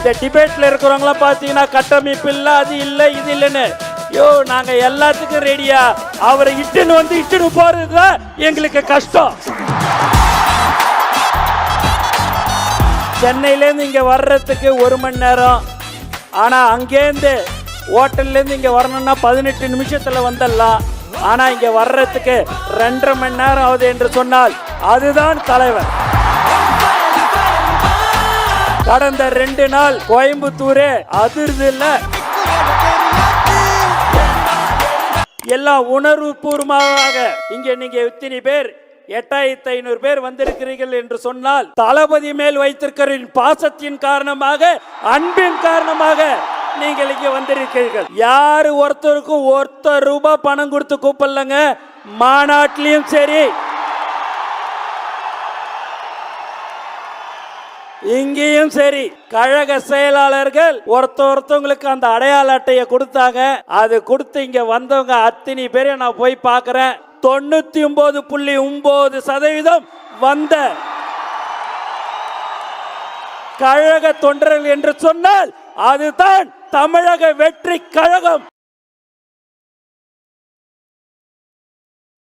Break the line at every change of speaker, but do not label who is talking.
இந்த டிபேட்ல இருக்கிறவங்கள பாத்தீங்கன்னா கட்டமைப்பு இல்ல, அது இல்ல, இது இல்லைன்னு. யோ, நாங்க எல்லாத்துக்கும் ரெடியா. அவரை இட்டுன்னு போறதுதான் எங்களுக்கு கஷ்டம். சென்னையிலேருந்து இங்க வர்றதுக்கு 1 மணி நேரம். ஆனா அங்கேருந்து ஹோட்டல்ல இருந்து இங்க வரணும்னா 18 நிமிஷத்துல வந்துடலாம். ஆனா இங்க வர்றதுக்கு 2.5 மணி நேரம் ஆகுது என்று சொன்னால் அதுதான் தலைவர். கடந்த 2 நாள் கோயம்புத்தூரே அதிர்து இல்ல, எல்லாம் உணர்வு பூர்வமாக இங்க நீங்க இத்தனை பேர் 8500 பேர் வந்திருக்கிறீர்கள் என்று சொன்னால் தளபதி மேல் வைத்திருக்கிற பாசத்தின் காரணமாக, அன்பின் காரணமாக நீங்கள் இங்க வந்திருக்கிறீர்கள். யாரு ஒருத்தருக்கும் ₹1 பணம் கொடுத்து கூப்பிடலங்க. மாநாட்டிலையும் சரி, இங்கேயும் சரி, கழக செயலாளர்கள் ஒருத்தவங்களுக்கு அந்த அடையாள அட்டையை கொடுத்தாங்க. அது கொடுத்து இங்க வந்தவங்க அத்தனை பேரை நான் போய் பார்க்கிறேன். 99.9% வந்த கழக தொண்டர்கள் என்று சொன்னால் அதுதான் தமிழக வெற்றி கழகம்.